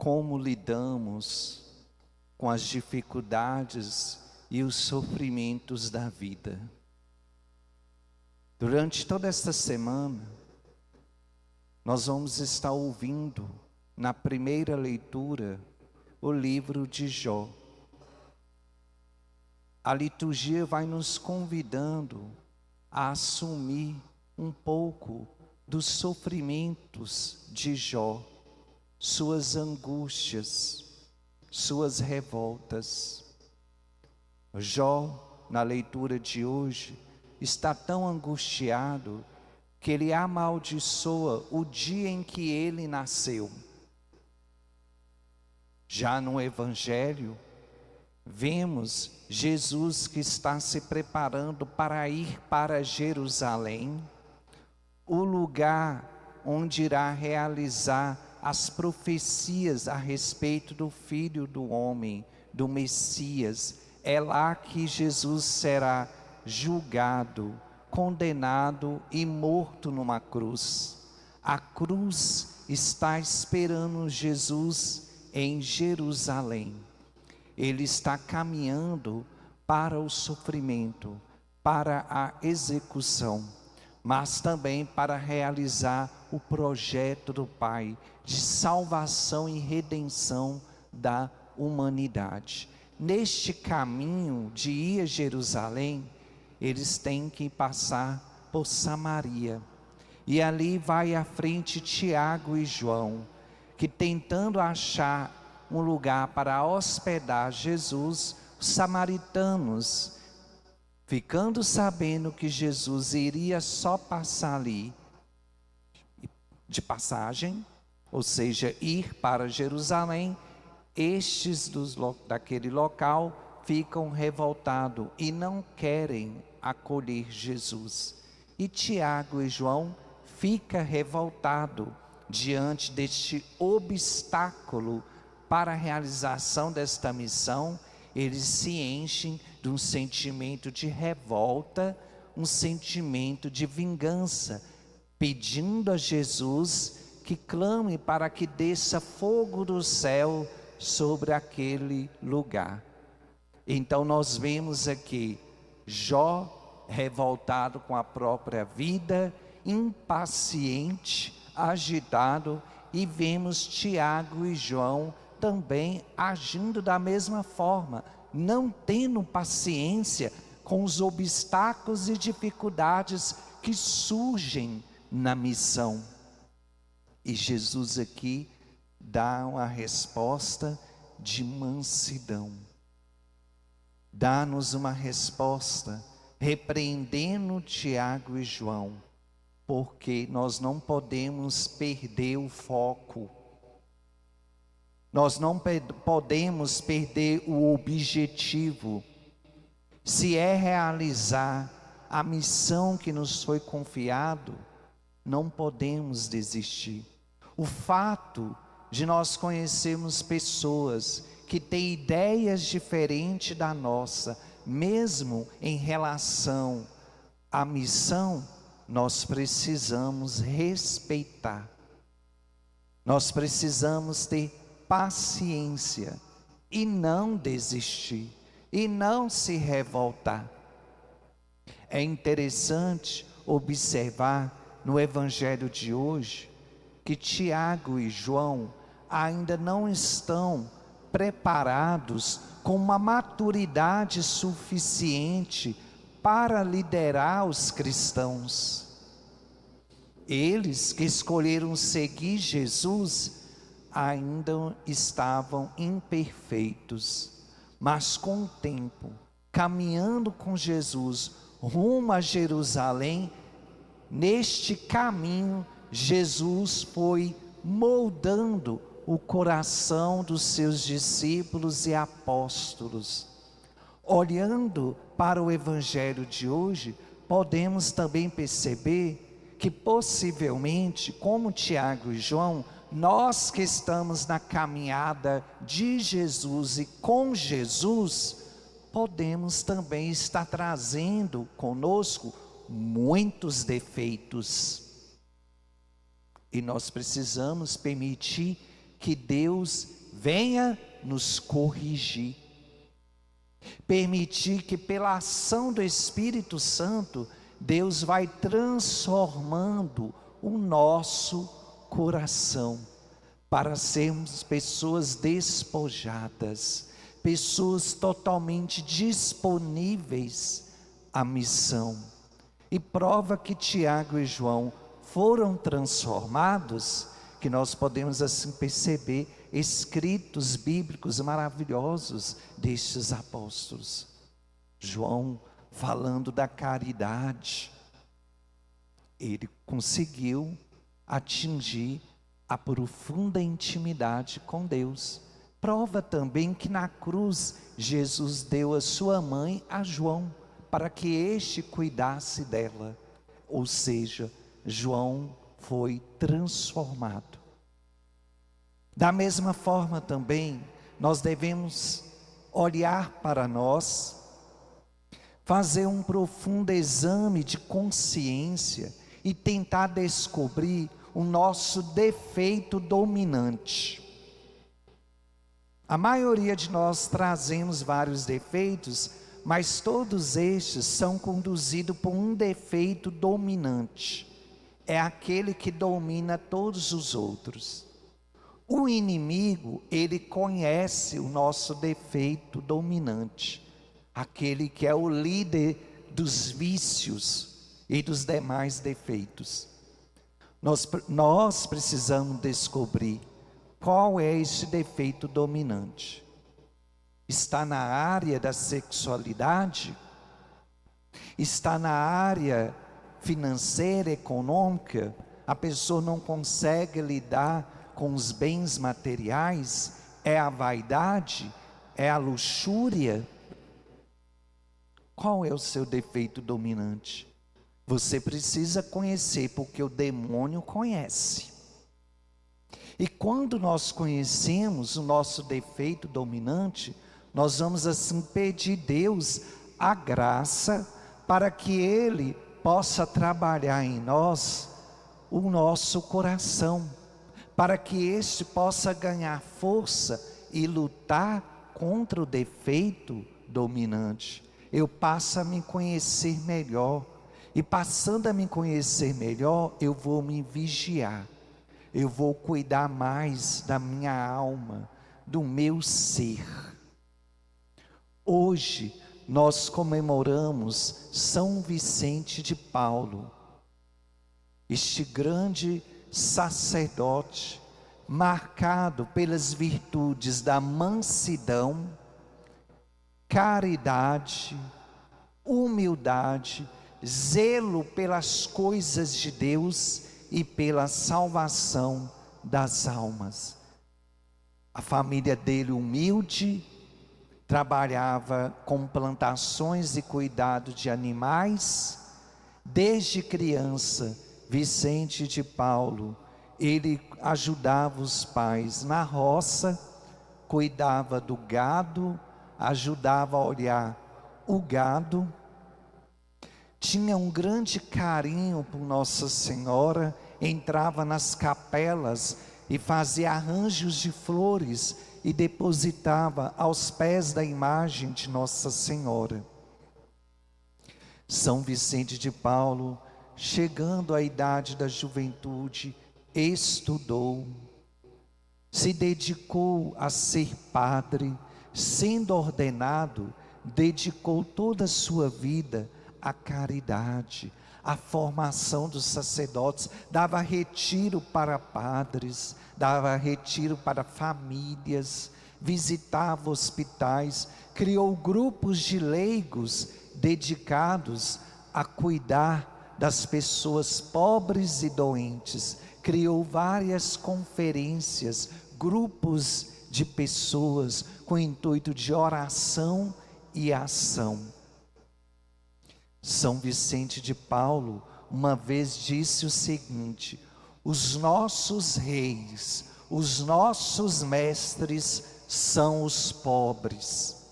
como lidamos com as dificuldades e os sofrimentos da vida. Durante toda esta semana, nós vamos estar ouvindo, na primeira leitura, o livro de Jó. A liturgia vai nos convidando a assumir um pouco dos sofrimentos de Jó, suas angústias, suas revoltas. Jó, na leitura de hoje, está tão angustiado que ele amaldiçoa o dia em que ele nasceu. Já no Evangelho, vemos Jesus que está se preparando para ir para Jerusalém, o lugar onde irá realizar as profecias a respeito do Filho do Homem, do Messias. É lá que Jesus será julgado, condenado e morto numa cruz. A cruz está esperando Jesus em Jerusalém. Ele está caminhando para o sofrimento, para a execução, mas também para realizar o projeto do Pai de salvação e redenção da humanidade. Neste caminho de ir a Jerusalém, eles têm que passar por Samaria. E ali vai à frente Tiago e João, que tentando achar um lugar para hospedar Jesus, os samaritanos, ficando sabendo que Jesus iria só passar ali, de passagem, ou seja, ir para Jerusalém, estes daquele local ficam revoltados e não querem acolher Jesus. E Tiago e João ficam revoltados diante deste obstáculo para a realização desta missão. Eles se enchem de um sentimento de revolta, um sentimento de vingança, pedindo a Jesus que clame para que desça fogo do céu sobre aquele lugar. Então nós vemos aqui Jó revoltado com a própria vida, impaciente, agitado, e vemos Tiago e João também agindo da mesma forma, não tendo paciência com os obstáculos e dificuldades que surgem na missão. E Jesus aqui dá uma resposta de mansidão. Dá-nos uma resposta repreendendo Tiago e João, porque nós não podemos perder o foco. Nós não podemos perder o objetivo. Se é realizar a missão que nos foi confiado, não podemos desistir. O fato de nós conhecermos pessoas que têm ideias diferentes da nossa, mesmo em relação à missão, nós precisamos respeitar. Nós precisamos ter paciência e não desistir, e não se revoltar. É interessante observar no Evangelho de hoje que Tiago e João ainda não estão preparados com uma maturidade suficiente para liderar os cristãos. Eles que escolheram seguir Jesus ainda estavam imperfeitos, mas com o tempo, caminhando com Jesus rumo a Jerusalém, neste caminho Jesus foi moldando o coração dos seus discípulos e apóstolos. Olhando para o Evangelho de hoje, podemos também perceber que possivelmente, como Tiago e João, nós que estamos na caminhada de Jesus e com Jesus, podemos também estar trazendo conosco muitos defeitos. E nós precisamos permitir que Deus venha nos corrigir. Permitir que pela ação do Espírito Santo, Deus vai transformando o nosso coração, para sermos pessoas despojadas, pessoas totalmente disponíveis à missão. E prova que Tiago e João foram transformados, que nós podemos assim perceber escritos bíblicos maravilhosos destes apóstolos. João falando da caridade, ele conseguiu atingir a profunda intimidade com Deus. Prova também que na cruz Jesus deu a sua mãe a João, para que este cuidasse dela. Ou seja, João foi transformado. Da mesma forma também, nós devemos olhar para nós, fazer um profundo exame de consciência e tentar descobrir o nosso defeito dominante. A maioria de nós trazemos vários defeitos, mas todos estes são conduzidos por um defeito dominante. É aquele que domina todos os outros. O inimigo, ele conhece o nosso defeito dominante, aquele que é o líder dos vícios e dos demais defeitos. Nós precisamos descobrir qual é esse defeito dominante. Está na área da sexualidade? Está na área financeira, econômica? A pessoa não consegue lidar com os bens materiais? É a vaidade? É a luxúria? Qual é o seu defeito dominante? Você precisa conhecer, porque o demônio conhece. E quando nós conhecemos o nosso defeito dominante, nós vamos assim pedir a Deus a graça para que Ele possa trabalhar em nós o nosso coração, para que este possa ganhar força e lutar contra o defeito dominante. Eu passo a me conhecer melhor, e passando a me conhecer melhor, eu vou me vigiar, eu vou cuidar mais da minha alma, do meu ser. Hoje nós comemoramos São Vicente de Paulo, este grande sacerdote, marcado pelas virtudes da mansidão, caridade, humildade, zelo pelas coisas de Deus e pela salvação das almas. A família dele, humilde, trabalhava com plantações e cuidado de animais. Desde criança, Vicente de Paulo, ele ajudava os pais na roça, cuidava do gado, ajudava a olhar o gado, tinha um grande carinho por Nossa Senhora, entrava nas capelas e fazia arranjos de flores e depositava aos pés da imagem de Nossa Senhora. São Vicente de Paulo, chegando à idade da juventude, estudou, se dedicou a ser padre, sendo ordenado, dedicou toda a sua vida à caridade, à formação dos sacerdotes, dava retiro para padres, dava retiro para famílias, visitava hospitais, criou grupos de leigos dedicados a cuidar das pessoas pobres e doentes, criou várias conferências, grupos de pessoas com o intuito de oração e ação. São Vicente de Paulo uma vez disse o seguinte: os nossos reis, os nossos mestres são os pobres.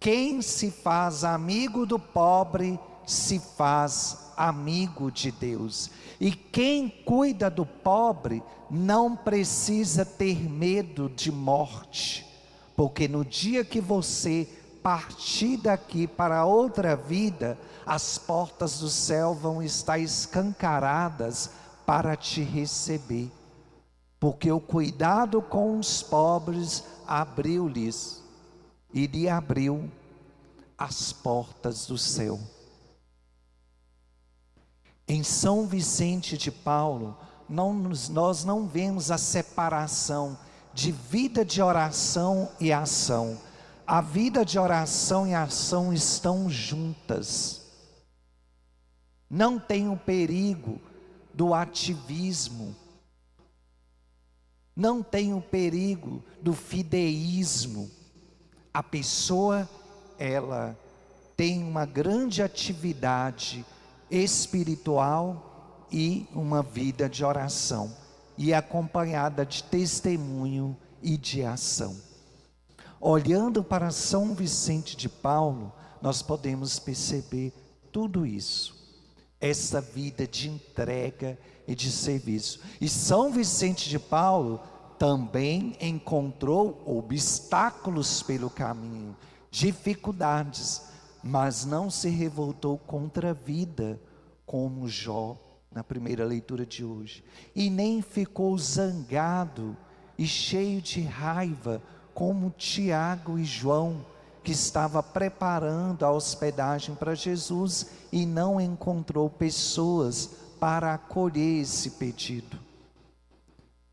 Quem se faz amigo do pobre se faz amigo de Deus. E quem cuida do pobre não precisa ter medo de morte, porque no dia que você partir daqui para outra vida, as portas do céu vão estar escancaradas para te receber, porque o cuidado com os pobres abriu-lhes e lhe abriu as portas do céu. Em São Vicente de Paulo, nós não vemos a separação de vida de oração e ação. A vida de oração e ação estão juntas. Não tem o perigo do ativismo, não tem o perigo do fideísmo. A pessoa, ela tem uma grande atividade espiritual e uma vida de oração, e acompanhada de testemunho e de ação. Olhando para São Vicente de Paulo, nós podemos perceber tudo isso, essa vida de entrega e de serviço. E São Vicente de Paulo também encontrou obstáculos pelo caminho, dificuldades, mas não se revoltou contra a vida, como Jó, na primeira leitura de hoje, e nem ficou zangado e cheio de raiva, como Tiago e João, que estava preparando a hospedagem para Jesus e não encontrou pessoas para acolher esse pedido.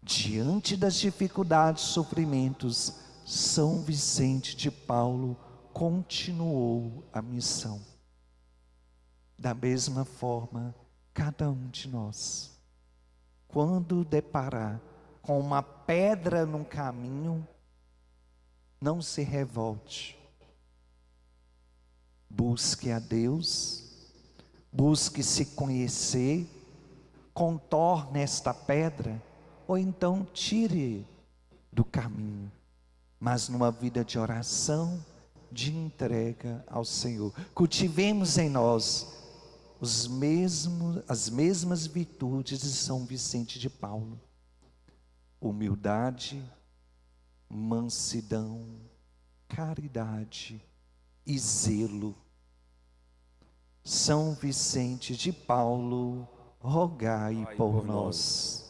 Diante das dificuldades e sofrimentos, São Vicente de Paulo continuou a missão. Da mesma forma, cada um de nós, quando deparar com uma pedra no caminho, não se revolte. Busque a Deus, busque se conhecer, contorne esta pedra, ou então tire do caminho, mas numa vida de oração, de entrega ao Senhor. Cultivemos em nós as mesmas virtudes de São Vicente de Paulo: humildade, mansidão, caridade e zelo. São Vicente de Paulo, rogai por nós.